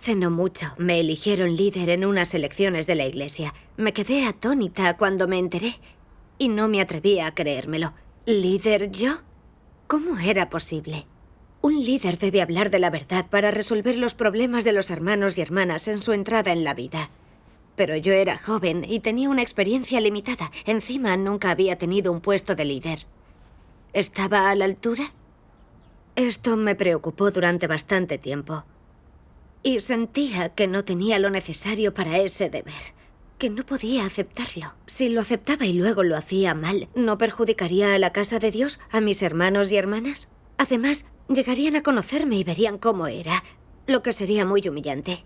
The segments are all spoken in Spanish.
Hace no mucho me eligieron líder en unas elecciones de la iglesia. Me quedé atónita cuando me enteré y no me atrevía a creérmelo. ¿Líder yo? ¿Cómo era posible? Un líder debe hablar de la verdad para resolver los problemas de los hermanos y hermanas en su entrada en la vida. Pero yo era joven y tenía una experiencia limitada. Encima, nunca había tenido un puesto de líder. ¿Estaba a la altura? Esto me preocupó durante bastante tiempo. Y sentía que no tenía lo necesario para ese deber, que no podía aceptarlo. Si lo aceptaba y luego lo hacía mal, ¿no perjudicaría a la casa de Dios, a mis hermanos y hermanas? Además, llegarían a conocerme y verían cómo era, lo que sería muy humillante.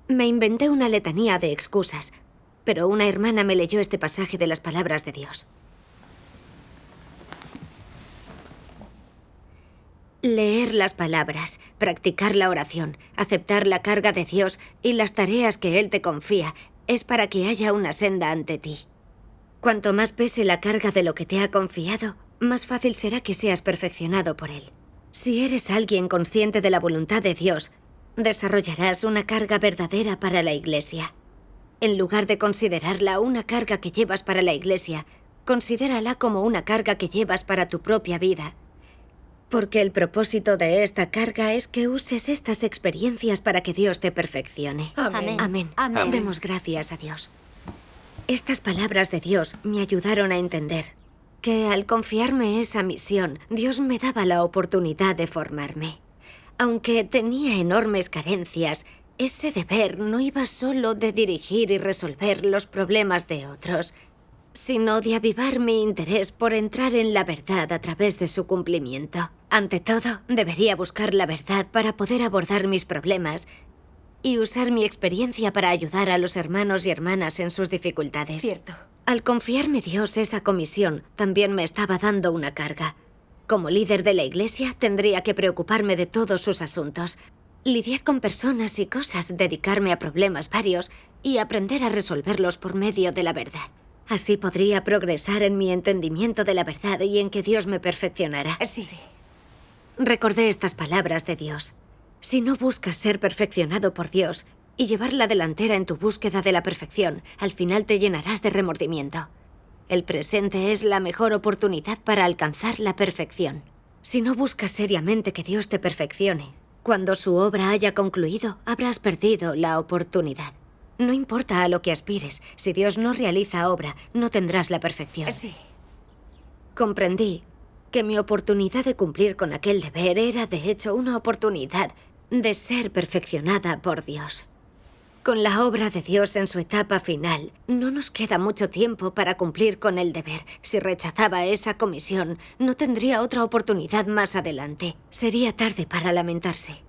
Me inventé una letanía de excusas, pero una hermana me leyó este pasaje de las palabras de Dios. Leer las palabras, practicar la oración, aceptar la carga de Dios y las tareas que Él te confía es para que haya una senda ante ti. Cuanto más pese la carga de lo que te ha confiado, más fácil será que seas perfeccionado por Él. Si eres alguien consciente de la voluntad de Dios, desarrollarás una carga verdadera para la Iglesia. En lugar de considerarla una carga que llevas para la Iglesia, considérala como una carga que llevas para tu propia vida. Porque el propósito de esta carga es que uses estas experiencias para que Dios te perfeccione. Amén. Amén. Amén. Demos gracias a Dios. Estas palabras de Dios me ayudaron a entender que al confiarme esa misión, Dios me daba la oportunidad de formarme. Aunque tenía enormes carencias, ese deber no iba solo de dirigir y resolver los problemas de otros, sino de avivar mi interés por entrar en la verdad a través de su cumplimiento. Ante todo, debería buscar la verdad para poder abordar mis problemas y usar mi experiencia para ayudar a los hermanos y hermanas en sus dificultades. Cierto. Al confiarme Dios esa comisión, también me estaba dando una carga. Como líder de la Iglesia, tendría que preocuparme de todos sus asuntos, lidiar con personas y cosas, dedicarme a problemas varios y aprender a resolverlos por medio de la verdad. Así podría progresar en mi entendimiento de la verdad y en que Dios me perfeccionara. Sí. Recordé estas palabras de Dios. Si no buscas ser perfeccionado por Dios y llevar la delantera en tu búsqueda de la perfección, al final te llenarás de remordimiento. El presente es la mejor oportunidad para alcanzar la perfección. Si no buscas seriamente que Dios te perfeccione, cuando su obra haya concluido, habrás perdido la oportunidad. No importa a lo que aspires, si Dios no realiza obra, no tendrás la perfección. Sí. Comprendí que mi oportunidad de cumplir con aquel deber era, de hecho, una oportunidad de ser perfeccionada por Dios. Con la obra de Dios en su etapa final, no nos queda mucho tiempo para cumplir con el deber. Si rechazaba esa comisión, no tendría otra oportunidad más adelante. Sería tarde para lamentarse.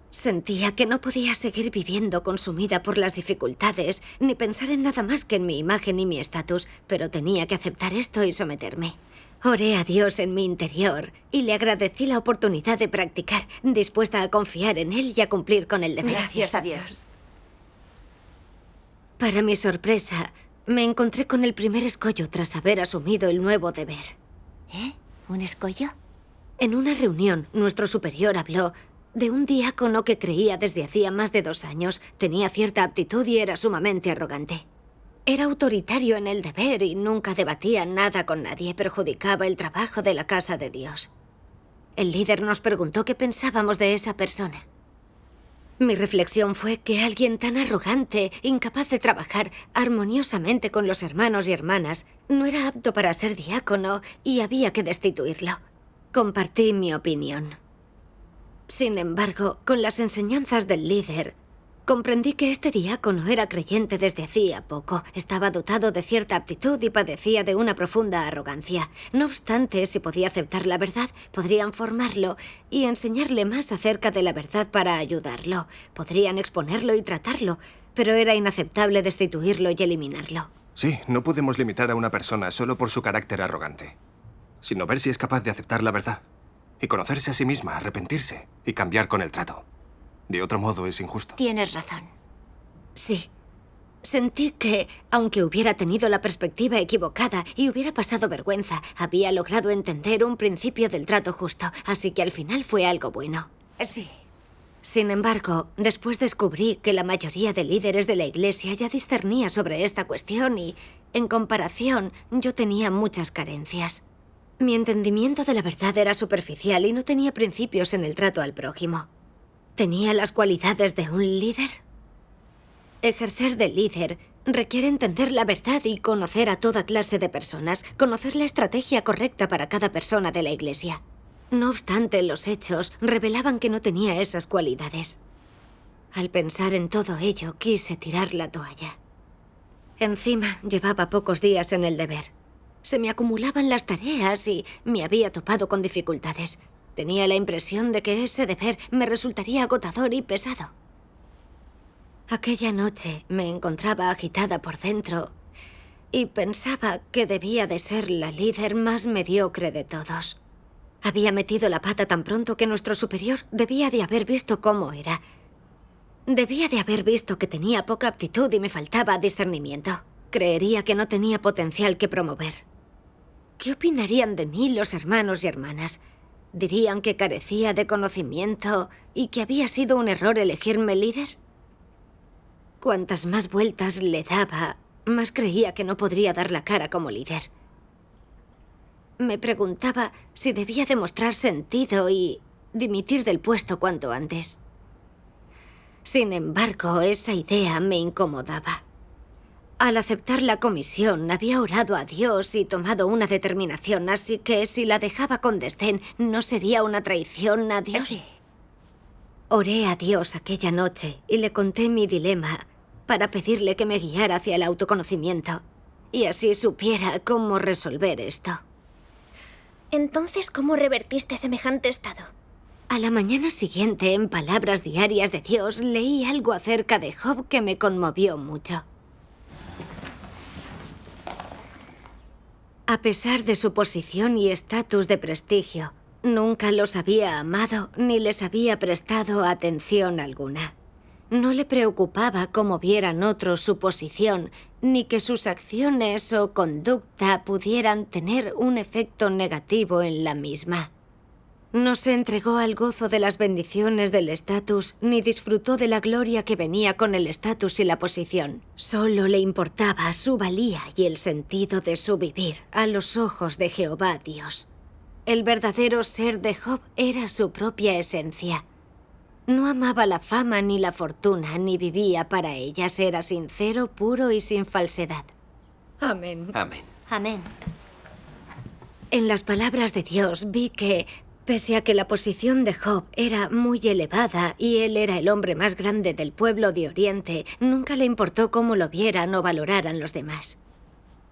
Sentía que no podía seguir viviendo consumida por las dificultades, ni pensar en nada más que en mi imagen y mi estatus, pero tenía que aceptar esto y someterme. Oré a Dios en mi interior y le agradecí la oportunidad de practicar, dispuesta a confiar en Él y a cumplir con el deber. Gracias a Dios. Para mi sorpresa, me encontré con el primer escollo tras haber asumido el nuevo deber. ¿Eh? ¿Un escollo? En una reunión, nuestro superior habló de un diácono que creía desde hacía más de 2 años, tenía cierta aptitud y era sumamente arrogante. Era autoritario en el deber y nunca debatía nada con nadie, perjudicaba el trabajo de la casa de Dios. El líder nos preguntó qué pensábamos de esa persona. Mi reflexión fue que alguien tan arrogante, incapaz de trabajar armoniosamente con los hermanos y hermanas, no era apto para ser diácono y había que destituirlo. Compartí mi opinión. Sin embargo, con las enseñanzas del líder, comprendí que este diácono era creyente desde hacía poco, estaba dotado de cierta aptitud y padecía de una profunda arrogancia. No obstante, si podía aceptar la verdad, podrían formarlo y enseñarle más acerca de la verdad para ayudarlo. Podrían exponerlo y tratarlo, pero era inaceptable destituirlo y eliminarlo. Sí, no podemos limitar a una persona solo por su carácter arrogante, sino ver si es capaz de aceptar la verdad y conocerse a sí misma, arrepentirse y cambiar con el trato. De otro modo, es injusto. Tienes razón. Sí. Sentí que, aunque hubiera tenido la perspectiva equivocada y hubiera pasado vergüenza, había logrado entender un principio del trato justo, así que al final fue algo bueno. Sí. Sin embargo, después descubrí que la mayoría de líderes de la iglesia ya discernía sobre esta cuestión y, en comparación, yo tenía muchas carencias. Mi entendimiento de la verdad era superficial y no tenía principios en el trato al prójimo. ¿Tenía las cualidades de un líder? Ejercer de líder requiere entender la verdad y conocer a toda clase de personas, conocer la estrategia correcta para cada persona de la iglesia. No obstante, los hechos revelaban que no tenía esas cualidades. Al pensar en todo ello, quise tirar la toalla. Encima, llevaba pocos días en el deber. Se me acumulaban las tareas y me había topado con dificultades. Tenía la impresión de que ese deber me resultaría agotador y pesado. Aquella noche me encontraba agitada por dentro y pensaba que debía de ser la líder más mediocre de todos. Había metido la pata tan pronto que nuestro superior debía de haber visto cómo era. Debía de haber visto que tenía poca aptitud y me faltaba discernimiento. Creería que no tenía potencial que promover. ¿Qué opinarían de mí los hermanos y hermanas? ¿Dirían que carecía de conocimiento y que había sido un error elegirme líder? Cuantas más vueltas le daba, más creía que no podría dar la cara como líder. Me preguntaba si debía demostrar sentido y dimitir del puesto cuanto antes. Sin embargo, esa idea me incomodaba. Al aceptar la comisión, había orado a Dios y tomado una determinación, así que si la dejaba con desdén, ¿no sería una traición a Dios? Sí. Oré a Dios aquella noche y le conté mi dilema para pedirle que me guiara hacia el autoconocimiento y así supiera cómo resolver esto. Entonces, ¿cómo revertiste semejante estado? A la mañana siguiente, en Palabras Diarias de Dios, leí algo acerca de Job que me conmovió mucho. A pesar de su posición y estatus de prestigio, nunca los había amado ni les había prestado atención alguna. No le preocupaba cómo vieran otros su posición, ni que sus acciones o conducta pudieran tener un efecto negativo en la misma. No se entregó al gozo de las bendiciones del estatus, ni disfrutó de la gloria que venía con el estatus y la posición. Solo le importaba su valía y el sentido de su vivir a los ojos de Jehová Dios. El verdadero ser de Job era su propia esencia. No amaba la fama ni la fortuna, ni vivía para ellas. Era sincero, puro y sin falsedad. Amén. Amén. Amén. En las palabras de Dios vi que, pese a que la posición de Job era muy elevada y él era el hombre más grande del pueblo de Oriente, nunca le importó cómo lo vieran o valoraran los demás.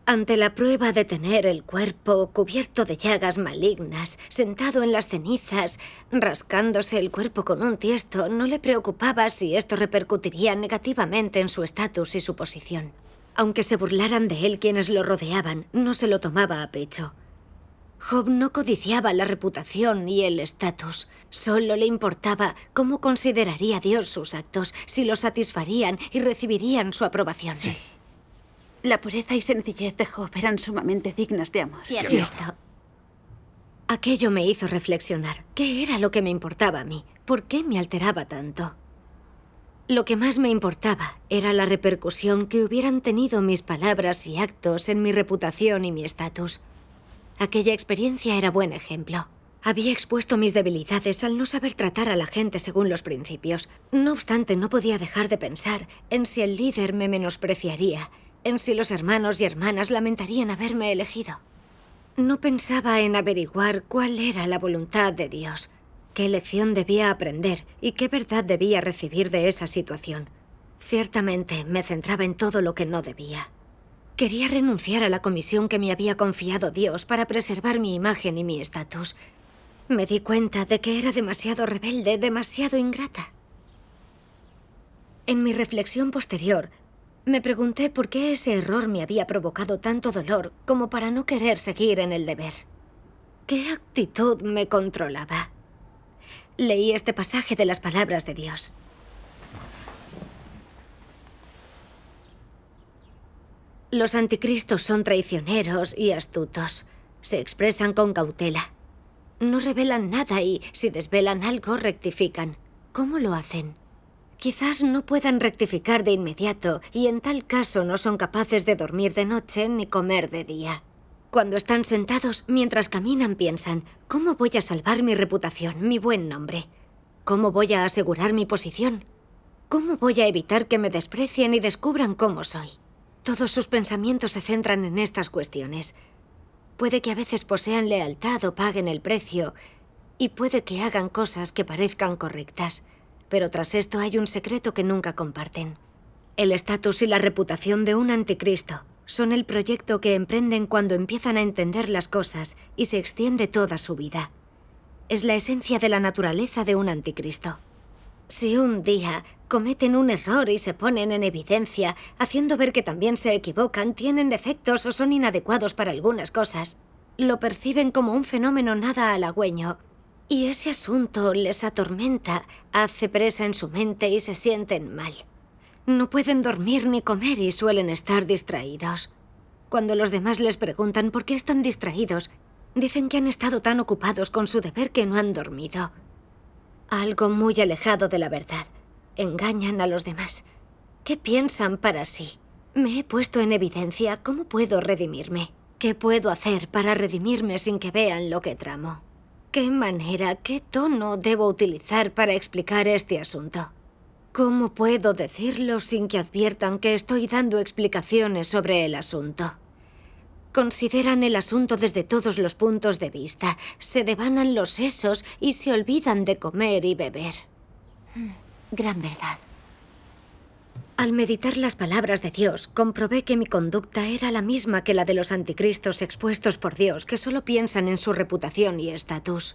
Ante la prueba de tener el cuerpo cubierto de llagas malignas, sentado en las cenizas, rascándose el cuerpo con un tiesto, no le preocupaba si esto repercutiría negativamente en su estatus y su posición. Aunque se burlaran de él quienes lo rodeaban, no se lo tomaba a pecho. Job no codiciaba la reputación y el estatus. Solo le importaba cómo consideraría Dios sus actos, si los satisfarían y recibirían su aprobación. Sí. La pureza y sencillez de Job eran sumamente dignas de amor. Cierto. Aquello me hizo reflexionar. ¿Qué era lo que me importaba a mí? ¿Por qué me alteraba tanto? Lo que más me importaba era la repercusión que hubieran tenido mis palabras y actos en mi reputación y mi estatus. Aquella experiencia era buen ejemplo. Había expuesto mis debilidades al no saber tratar a la gente según los principios. No obstante, no podía dejar de pensar en si el líder me menospreciaría, en si los hermanos y hermanas lamentarían haberme elegido. No pensaba en averiguar cuál era la voluntad de Dios, qué lección debía aprender y qué verdad debía recibir de esa situación. Ciertamente me centraba en todo lo que no debía. Quería renunciar a la comisión que me había confiado Dios para preservar mi imagen y mi estatus. Me di cuenta de que era demasiado rebelde, demasiado ingrata. En mi reflexión posterior, me pregunté por qué ese error me había provocado tanto dolor como para no querer seguir en el deber. ¿Qué actitud me controlaba? Leí este pasaje de las Palabras de Dios. Los anticristos son traicioneros y astutos. Se expresan con cautela. No revelan nada y, si desvelan algo, rectifican. ¿cómo lo hacen? Quizás no puedan rectificar de inmediato y en tal caso no son capaces de dormir de noche ni comer de día. Cuando están sentados, mientras caminan, piensan: ¿cómo voy a salvar mi reputación, mi buen nombre? ¿Cómo voy a asegurar mi posición? ¿Cómo voy a evitar que me desprecien y descubran cómo soy? Todos sus pensamientos se centran en estas cuestiones. Puede que a veces posean lealtad o paguen el precio, y puede que hagan cosas que parezcan correctas. Pero tras esto hay un secreto que nunca comparten. El estatus y la reputación de un anticristo son el proyecto que emprenden cuando empiezan a entender las cosas y se extiende toda su vida. Es la esencia de la naturaleza de un anticristo. Si un día cometen un error y se ponen en evidencia, haciendo ver que también se equivocan, tienen defectos o son inadecuados para algunas cosas, lo perciben como un fenómeno nada halagüeño. Y ese asunto les atormenta, hace presa en su mente y se sienten mal. No pueden dormir ni comer y suelen estar distraídos. Cuando los demás les preguntan por qué están distraídos, dicen que han estado tan ocupados con su deber que no han dormido. Algo muy alejado de la verdad. Engañan a los demás. ¿Qué piensan para sí? Me he puesto en evidencia. ¿Cómo puedo redimirme? ¿Qué puedo hacer para redimirme sin que vean lo que tramo? ¿Qué manera, qué tono debo utilizar para explicar este asunto? ¿Cómo puedo decirlo sin que adviertan que estoy dando explicaciones sobre el asunto? Consideran el asunto desde todos los puntos de vista, se devanan los sesos y se olvidan de comer y beber. Gran verdad. Al meditar las palabras de Dios, comprobé que mi conducta era la misma que la de los anticristos expuestos por Dios, que solo piensan en su reputación y estatus.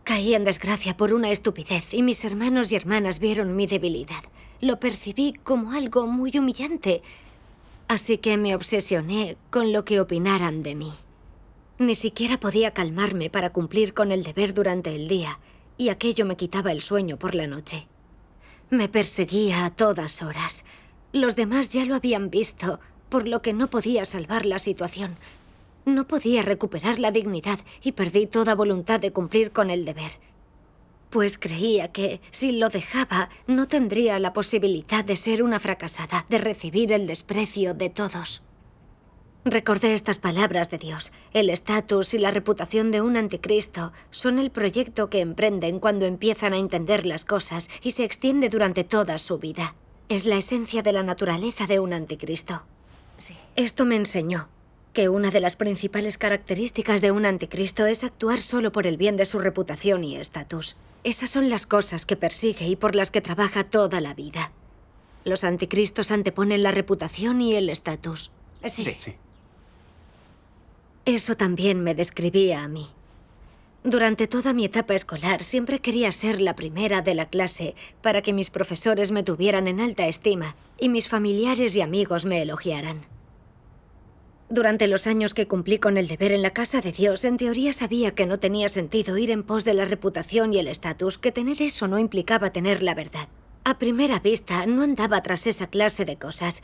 Caí en desgracia por una estupidez y mis hermanos y hermanas vieron mi debilidad. Lo percibí como algo muy humillante, así que me obsesioné con lo que opinaran de mí. Ni siquiera podía calmarme para cumplir con el deber durante el día, y aquello me quitaba el sueño por la noche. Me perseguía a todas horas. Los demás ya lo habían visto, por lo que no podía salvar la situación. No podía recuperar la dignidad y perdí toda voluntad de cumplir con el deber. Pues creía que, si lo dejaba, no tendría la posibilidad de ser una fracasada, de recibir el desprecio de todos. Recordé estas palabras de Dios. El estatus y la reputación de un anticristo son el proyecto que emprenden cuando empiezan a entender las cosas y se extiende durante toda su vida. Es la esencia de la naturaleza de un anticristo. Sí. Esto me enseñó que una de las principales características de un anticristo es actuar solo por el bien de su reputación y estatus. Esas son las cosas que persigue y por las que trabaja toda la vida. Los anticristos anteponen la reputación y el estatus. Sí. Eso también me describía a mí. Durante toda mi etapa escolar siempre quería ser la primera de la clase para que mis profesores me tuvieran en alta estima y mis familiares y amigos me elogiaran. Durante los años que cumplí con el deber en la casa de Dios, en teoría sabía que no tenía sentido ir en pos de la reputación y el estatus, que tener eso no implicaba tener la verdad. A primera vista, no andaba tras esa clase de cosas.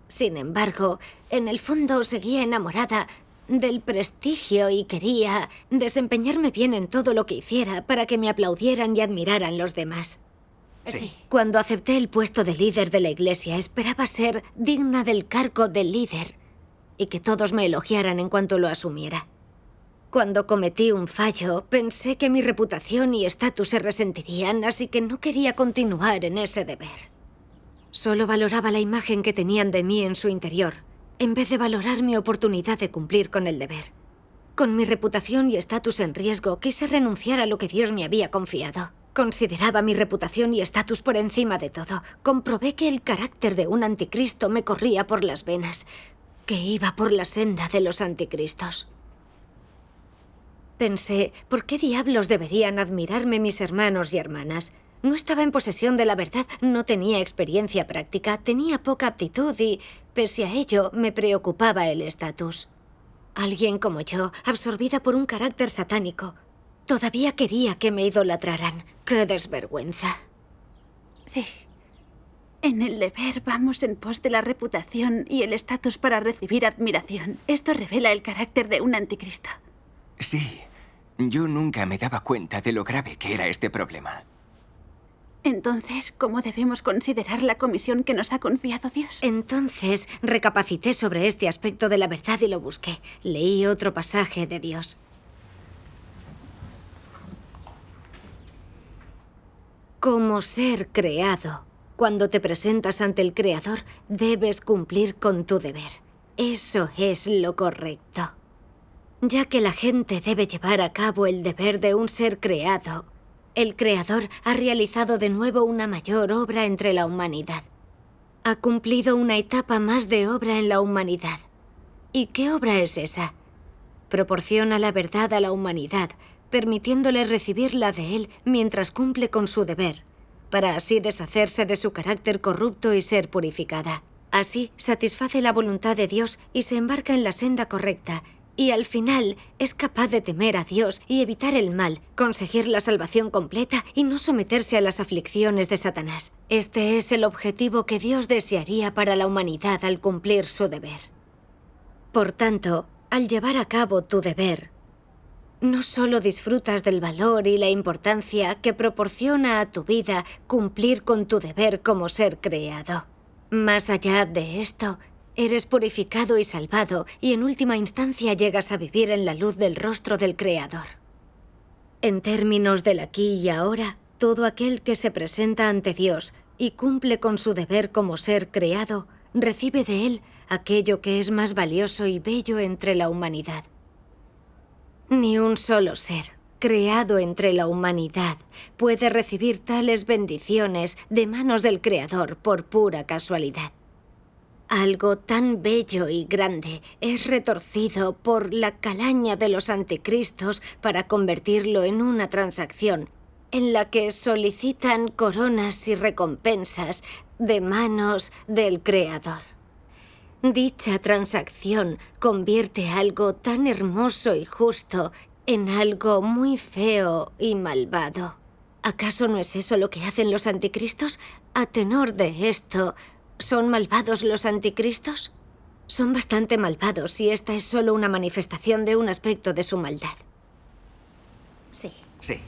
Sin embargo, en el fondo seguía enamorada del prestigio y quería desempeñarme bien en todo lo que hiciera para que me aplaudieran y admiraran los demás. Sí. Cuando acepté el puesto de líder de la iglesia, esperaba ser digna del cargo de líder y que todos me elogiaran en cuanto lo asumiera. Cuando cometí un fallo, pensé que mi reputación y estatus se resentirían, así que no quería continuar en ese deber. Solo valoraba la imagen que tenían de mí en su interior, en vez de valorar mi oportunidad de cumplir con el deber. Con mi reputación y estatus en riesgo, quise renunciar a lo que Dios me había confiado. Consideraba mi reputación y estatus por encima de todo. Comprobé que el carácter de un anticristo me corría por las venas, que iba por la senda de los anticristos. Pensé, ¿por qué diablos deberían admirarme mis hermanos y hermanas? No estaba en posesión de la verdad, no tenía experiencia práctica, tenía poca aptitud y, pese a ello, me preocupaba el estatus. Alguien como yo, absorbida por un carácter satánico, todavía quería que me idolatraran. ¡Qué desvergüenza! Sí. En el deber vamos en pos de la reputación y el estatus para recibir admiración. Esto revela el carácter de un anticristo. Sí, yo nunca me daba cuenta de lo grave que era este problema. Entonces, ¿cómo debemos considerar la comisión que nos ha confiado Dios? Entonces, recapacité sobre este aspecto de la verdad y lo busqué. Leí otro pasaje de Dios. Como ser creado, cuando te presentas ante el Creador, debes cumplir con tu deber. Eso es lo correcto. Ya que la gente debe llevar a cabo el deber de un ser creado, el Creador ha realizado de nuevo una mayor obra entre la humanidad. Ha cumplido una etapa más de obra en la humanidad. ¿Y qué obra es esa? Proporciona la verdad a la humanidad, permitiéndole recibirla de él mientras cumple con su deber, para así deshacerse de su carácter corrupto y ser purificada. Así, satisface la voluntad de Dios y se embarca en la senda correcta, y al final es capaz de temer a Dios y evitar el mal, conseguir la salvación completa y no someterse a las aflicciones de Satanás. Este es el objetivo que Dios desearía para la humanidad al cumplir su deber. Por tanto, al llevar a cabo tu deber, no solo disfrutas del valor y la importancia que proporciona a tu vida cumplir con tu deber como ser creado. Más allá de esto, eres purificado y salvado, y en última instancia llegas a vivir en la luz del rostro del Creador. En términos del aquí y ahora, todo aquel que se presenta ante Dios y cumple con su deber como ser creado, recibe de él aquello que es más valioso y bello entre la humanidad. Ni un solo ser, creado entre la humanidad, puede recibir tales bendiciones de manos del Creador por pura casualidad. Algo tan bello y grande es retorcido por la calaña de los anticristos para convertirlo en una transacción en la que solicitan coronas y recompensas de manos del Creador. Dicha transacción convierte algo tan hermoso y justo en algo muy feo y malvado. ¿Acaso no es eso lo que hacen los anticristos? A tenor de esto, ¿son malvados los anticristos? Son bastante malvados y esta es solo una manifestación de un aspecto de su maldad. Sí. Sí.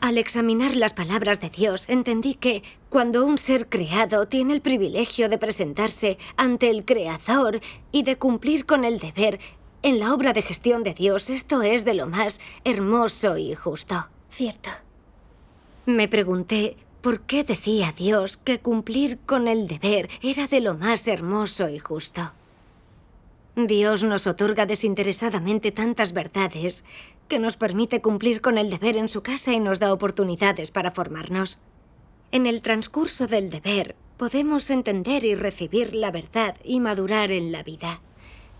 Al examinar las palabras de Dios, entendí que cuando un ser creado tiene el privilegio de presentarse ante el Creador y de cumplir con el deber en la obra de gestión de Dios, esto es de lo más hermoso y justo. Cierto. Me pregunté, ¿por qué decía Dios que cumplir con el deber era de lo más hermoso y justo? Dios nos otorga desinteresadamente tantas verdades que nos permite cumplir con el deber en su casa y nos da oportunidades para formarnos. En el transcurso del deber, podemos entender y recibir la verdad y madurar en la vida.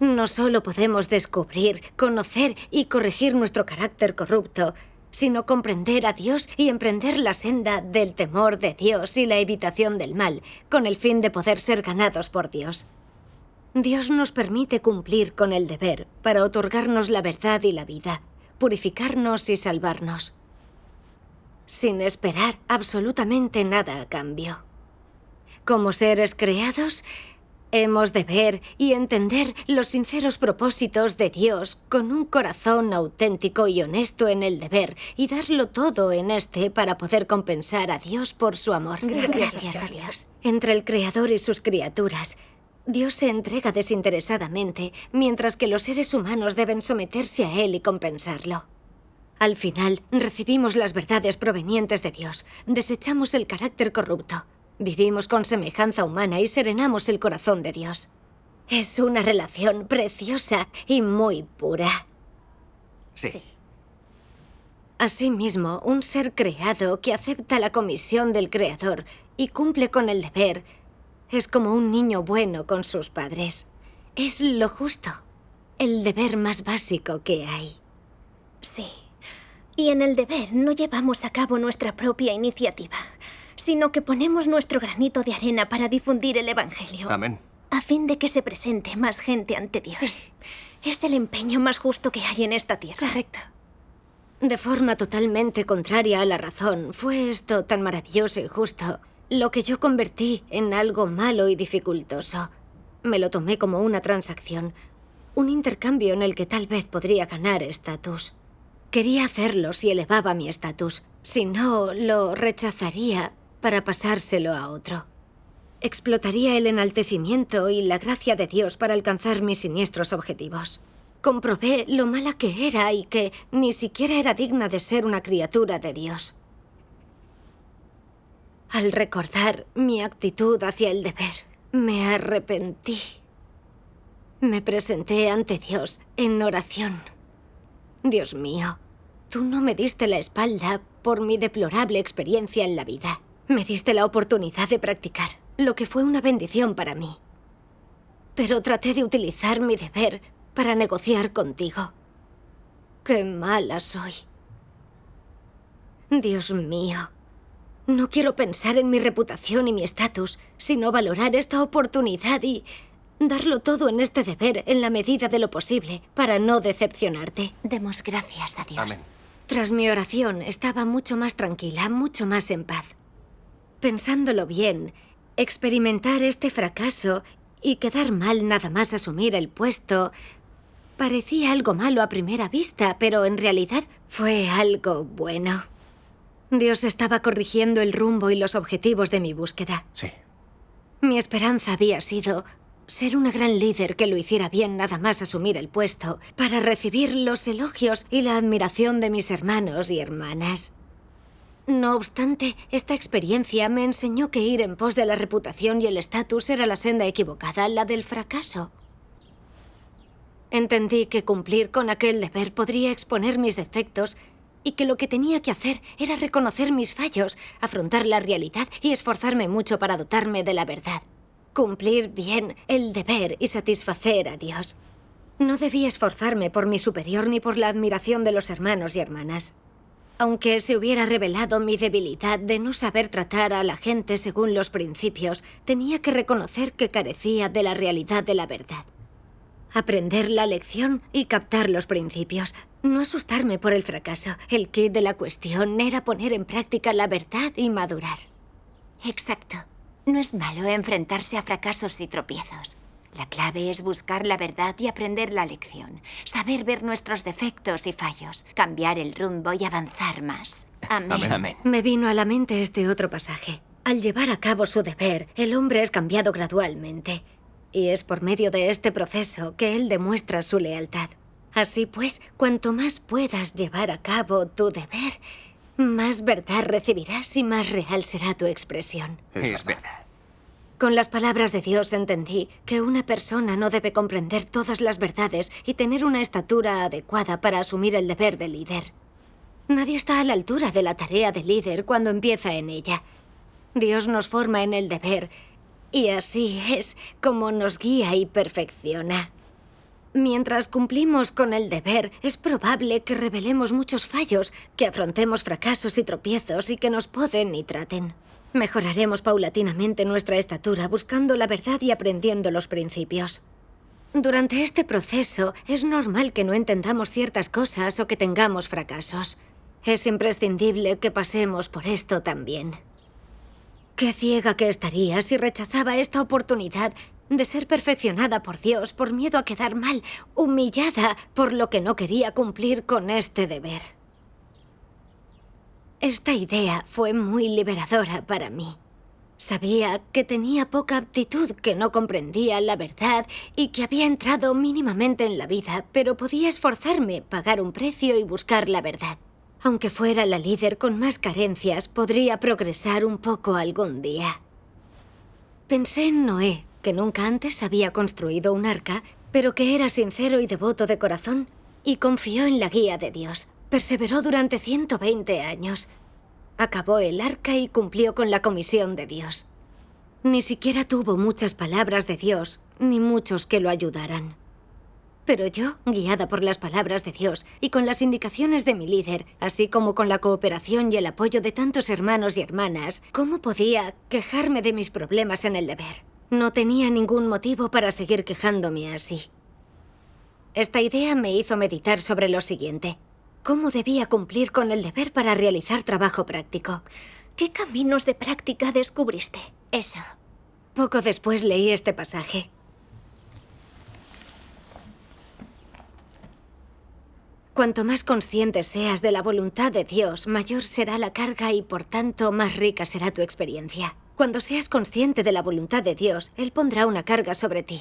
No solo podemos descubrir, conocer y corregir nuestro carácter corrupto, sino comprender a Dios y emprender la senda del temor de Dios y la evitación del mal, con el fin de poder ser ganados por Dios. Dios nos permite cumplir con el deber para otorgarnos la verdad y la vida, purificarnos y salvarnos, sin esperar absolutamente nada a cambio. Como seres creados, hemos de ver y entender los sinceros propósitos de Dios con un corazón auténtico y honesto en el deber y darlo todo en este para poder compensar a Dios por su amor. Gracias a Dios. Entre el Creador y sus criaturas, Dios se entrega desinteresadamente, mientras que los seres humanos deben someterse a Él y compensarlo. Al final, recibimos las verdades provenientes de Dios, desechamos el carácter corrupto, vivimos con semejanza humana y serenamos el corazón de Dios. Es una relación preciosa y muy pura. Sí. Asimismo, un ser creado que acepta la comisión del Creador y cumple con el deber es como un niño bueno con sus padres. Es lo justo, el deber más básico que hay. Sí. Y en el deber no llevamos a cabo nuestra propia iniciativa, sino que ponemos nuestro granito de arena para difundir el Evangelio. Amén. A fin de que se presente más gente ante Dios. Sí. Es el empeño más justo que hay en esta tierra. Correcto. De forma totalmente contraria a la razón, fue esto tan maravilloso y justo lo que yo convertí en algo malo y dificultoso. Me lo tomé como una transacción, un intercambio en el que tal vez podría ganar estatus. Quería hacerlo si elevaba mi estatus. Si no, lo rechazaría para pasárselo a otro. Explotaría el enaltecimiento y la gracia de Dios para alcanzar mis siniestros objetivos. Comprobé lo mala que era y que ni siquiera era digna de ser una criatura de Dios. Al recordar mi actitud hacia el deber, me arrepentí. Me presenté ante Dios en oración. Dios mío, tú no me diste la espalda por mi deplorable experiencia en la vida. Me diste la oportunidad de practicar, lo que fue una bendición para mí. Pero traté de utilizar mi deber para negociar contigo. ¡Qué mala soy! Dios mío, no quiero pensar en mi reputación y mi estatus, sino valorar esta oportunidad y darlo todo en este deber en la medida de lo posible para no decepcionarte. Demos gracias a Dios. Amén. Tras mi oración estaba mucho más tranquila, mucho más en paz. Pensándolo bien, experimentar este fracaso y quedar mal nada más asumir el puesto parecía algo malo a primera vista, pero en realidad fue algo bueno. Dios estaba corrigiendo el rumbo y los objetivos de mi búsqueda. Sí. Mi esperanza había sido ser una gran líder que lo hiciera bien nada más asumir el puesto, para recibir los elogios y la admiración de mis hermanos y hermanas. No obstante, esta experiencia me enseñó que ir en pos de la reputación y el estatus era la senda equivocada, la del fracaso. Entendí que cumplir con aquel deber podría exponer mis defectos y que lo que tenía que hacer era reconocer mis fallos, afrontar la realidad y esforzarme mucho para dotarme de la verdad. Cumplir bien el deber y satisfacer a Dios. No debía esforzarme por mi superior ni por la admiración de los hermanos y hermanas. Aunque se hubiera revelado mi debilidad de no saber tratar a la gente según los principios, tenía que reconocer que carecía de la realidad de la verdad. Aprender la lección y captar los principios. No asustarme por el fracaso. El quid de la cuestión era poner en práctica la verdad y madurar. Exacto. No es malo enfrentarse a fracasos y tropiezos. La clave es buscar la verdad y aprender la lección. Saber ver nuestros defectos y fallos. Cambiar el rumbo y avanzar más. Amén. Amén. Amén. Me vino a la mente este otro pasaje. Al llevar a cabo su deber, el hombre es cambiado gradualmente. Y es por medio de este proceso que él demuestra su lealtad. Así pues, cuanto más puedas llevar a cabo tu deber, más verdad recibirás y más real será tu expresión. Es verdad. Con las palabras de Dios entendí que una persona no debe comprender todas las verdades y tener una estatura adecuada para asumir el deber de líder. Nadie está a la altura de la tarea de líder cuando empieza en ella. Dios nos forma en el deber y así es como nos guía y perfecciona. Mientras cumplimos con el deber, es probable que revelemos muchos fallos, que afrontemos fracasos y tropiezos y que nos poden y traten. Mejoraremos paulatinamente nuestra estatura buscando la verdad y aprendiendo los principios. Durante este proceso, es normal que no entendamos ciertas cosas o que tengamos fracasos. Es imprescindible que pasemos por esto también. Qué ciega que estaría si rechazaba esta oportunidad de ser perfeccionada por Dios por miedo a quedar mal, humillada por lo que no quería cumplir con este deber. Esta idea fue muy liberadora para mí. Sabía que tenía poca aptitud, que no comprendía la verdad y que había entrado mínimamente en la vida, pero podía esforzarme, pagar un precio y buscar la verdad. Aunque fuera la líder con más carencias, podría progresar un poco algún día. Pensé en Noé, que nunca antes había construido un arca, pero que era sincero y devoto de corazón, y confió en la guía de Dios. Perseveró durante 120 años. Acabó el arca y cumplió con la comisión de Dios. Ni siquiera tuvo muchas palabras de Dios, ni muchos que lo ayudaran. Pero yo, guiada por las palabras de Dios y con las indicaciones de mi líder, así como con la cooperación y el apoyo de tantos hermanos y hermanas, ¿cómo podía quejarme de mis problemas en el deber? No tenía ningún motivo para seguir quejándome así. Esta idea me hizo meditar sobre lo siguiente. ¿Cómo debía cumplir con el deber para realizar trabajo práctico? ¿Qué caminos de práctica descubriste? Eso. Poco después leí este pasaje. Cuanto más consciente seas de la voluntad de Dios, mayor será la carga y, por tanto, más rica será tu experiencia. Cuando seas consciente de la voluntad de Dios, Él pondrá una carga sobre ti.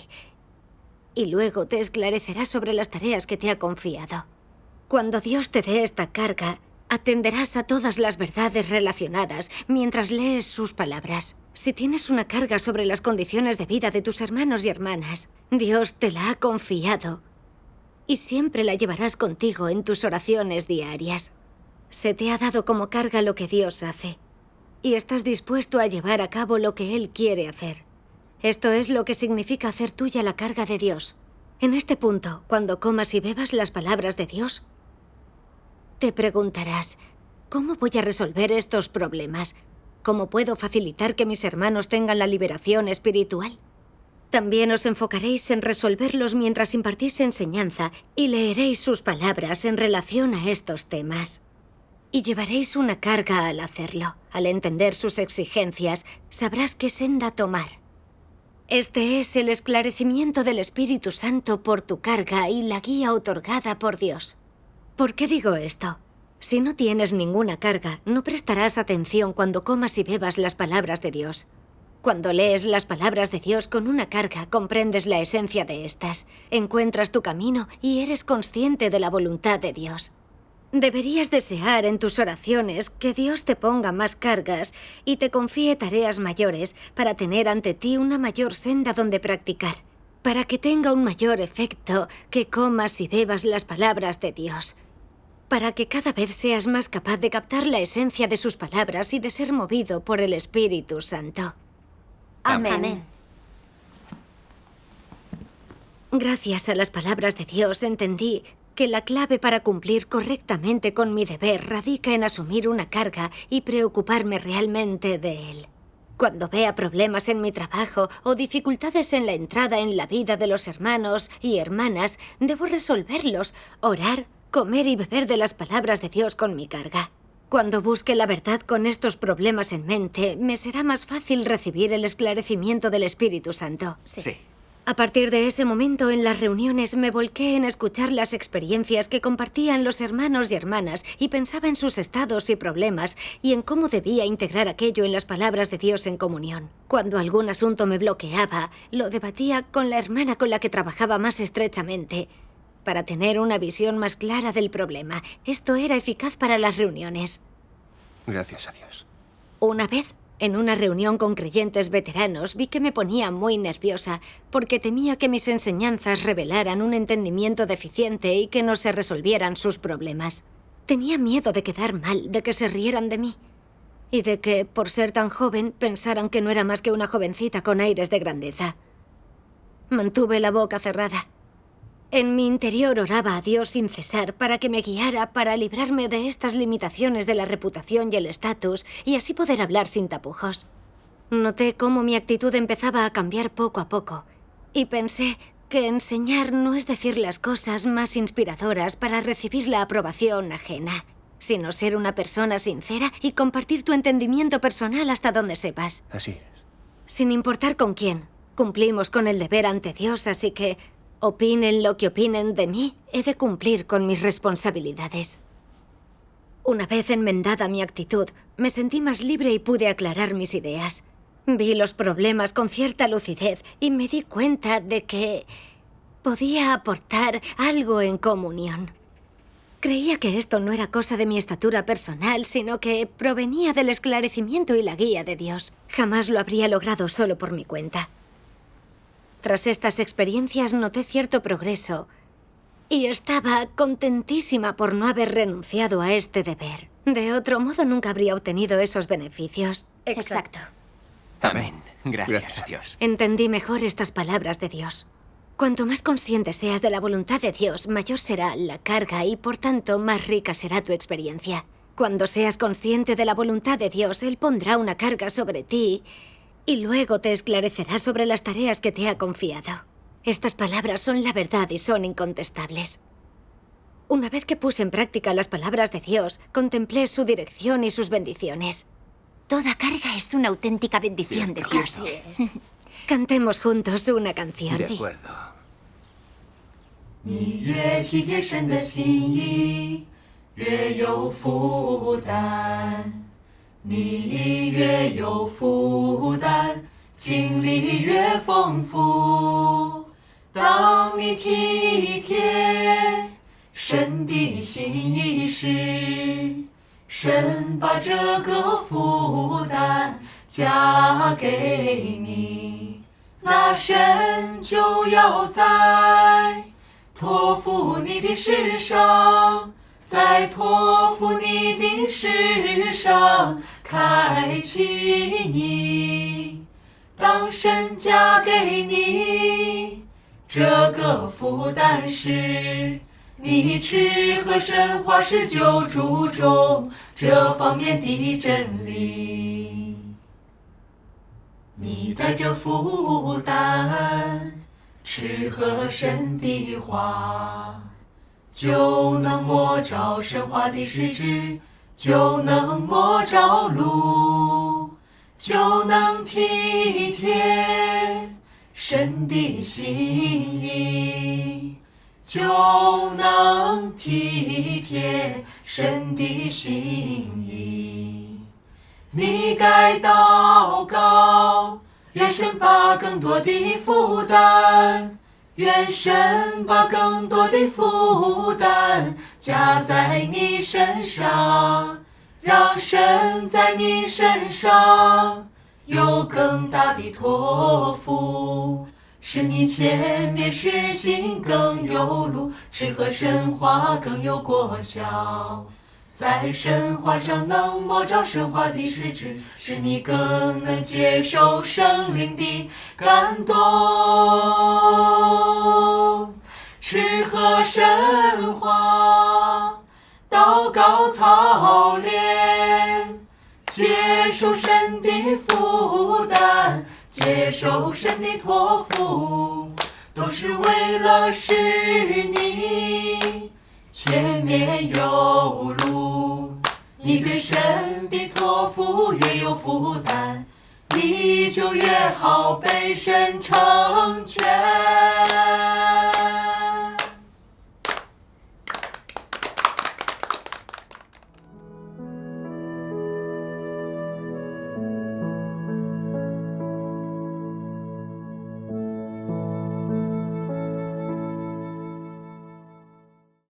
Y luego te esclarecerá sobre las tareas que te ha confiado. Cuando Dios te dé esta carga, atenderás a todas las verdades relacionadas mientras lees sus palabras. Si tienes una carga sobre las condiciones de vida de tus hermanos y hermanas, Dios te la ha confiado y siempre la llevarás contigo en tus oraciones diarias. Se te ha dado como carga lo que Dios hace y estás dispuesto a llevar a cabo lo que Él quiere hacer. Esto es lo que significa hacer tuya la carga de Dios. En este punto, cuando comas y bebas las palabras de Dios, te preguntarás, ¿cómo voy a resolver estos problemas? ¿Cómo puedo facilitar que mis hermanos tengan la liberación espiritual? También os enfocaréis en resolverlos mientras impartís enseñanza y leeréis sus palabras en relación a estos temas. Y llevaréis una carga al hacerlo. Al entender sus exigencias, sabrás qué senda tomar. Este es el esclarecimiento del Espíritu Santo por tu carga y la guía otorgada por Dios. ¿Por qué digo esto? Si no tienes ninguna carga, no prestarás atención cuando comas y bebas las palabras de Dios. Cuando lees las palabras de Dios con una carga, comprendes la esencia de estas, encuentras tu camino y eres consciente de la voluntad de Dios. Deberías desear en tus oraciones que Dios te ponga más cargas y te confíe tareas mayores para tener ante ti una mayor senda donde practicar, para que tenga un mayor efecto que comas y bebas las palabras de Dios, para que cada vez seas más capaz de captar la esencia de sus palabras y de ser movido por el Espíritu Santo. Amén. Amén. Gracias a las palabras de Dios entendí que la clave para cumplir correctamente con mi deber radica en asumir una carga y preocuparme realmente de él. Cuando vea problemas en mi trabajo o dificultades en la entrada en la vida de los hermanos y hermanas, debo resolverlos, orar, comer y beber de las palabras de Dios con mi carga. Cuando busque la verdad con estos problemas en mente, me será más fácil recibir el esclarecimiento del Espíritu Santo. Sí. A partir de ese momento, en las reuniones me volqué en escuchar las experiencias que compartían los hermanos y hermanas y pensaba en sus estados y problemas y en cómo debía integrar aquello en las palabras de Dios en comunión. Cuando algún asunto me bloqueaba, lo debatía con la hermana con la que trabajaba más estrechamente para tener una visión más clara del problema. Esto era eficaz para las reuniones. Gracias a Dios. Una vez, en una reunión con creyentes veteranos, vi que me ponía muy nerviosa porque temía que mis enseñanzas revelaran un entendimiento deficiente y que no se resolvieran sus problemas. Tenía miedo de quedar mal, de que se rieran de mí y de que, por ser tan joven, pensaran que no era más que una jovencita con aires de grandeza. Mantuve la boca cerrada. En mi interior oraba a Dios sin cesar para que me guiara para librarme de estas limitaciones de la reputación y el estatus y así poder hablar sin tapujos. Noté cómo mi actitud empezaba a cambiar poco a poco y pensé que enseñar no es decir las cosas más inspiradoras para recibir la aprobación ajena, sino ser una persona sincera y compartir tu entendimiento personal hasta donde sepas. Así es. Sin importar con quién, cumplimos con el deber ante Dios, así que opinen lo que opinen de mí, he de cumplir con mis responsabilidades. Una vez enmendada mi actitud, me sentí más libre y pude aclarar mis ideas. Vi los problemas con cierta lucidez y me di cuenta de que podía aportar algo en comunión. Creía que esto no era cosa de mi estatura personal, sino que provenía del esclarecimiento y la guía de Dios. Jamás lo habría logrado solo por mi cuenta. Tras estas experiencias noté cierto progreso y estaba contentísima por no haber renunciado a este deber. De otro modo, nunca habría obtenido esos beneficios. Exacto. Amén. Gracias, Gracias. a Dios. Entendí mejor estas palabras de Dios. Cuanto más consciente seas de la voluntad de Dios, mayor será la carga y, por tanto, más rica será tu experiencia. Cuando seas consciente de la voluntad de Dios, Él pondrá una carga sobre ti y luego te esclarecerá sobre las tareas que te ha confiado. Estas palabras son la verdad y son incontestables. Una vez que puse en práctica las palabras de Dios, contemplé su dirección y sus bendiciones. Toda carga es una auténtica bendición de Dios. Cantemos juntos una canción. De acuerdo. 你越体贴神的心意，越有负担。你越有负担，经历越丰富。当你体贴神的心意时，神把这个负担加给你，那神就要在托付你的事上，在托付你的事上开启你。当神加给你这个负担时，你吃喝神话时就注重这方面的真理。你带着负担吃喝神的话，就能摸着神话的实质，就能摸着路，就能体贴神的心意，就能体贴神的心意。你该祷告，愿神把更多的负担，愿神把更多的负担加在你身上，让神在你身上有更大的托付，使你前面实行更有路，吃喝神话更有果效。在神话上能摸着神话的实质，使你更能接受圣灵的感动。吃喝神话，祷告操练，接受神的负担，接受神的托付，都是为了使你前面有路。你对神的托付越有负担，你就越好被神成全。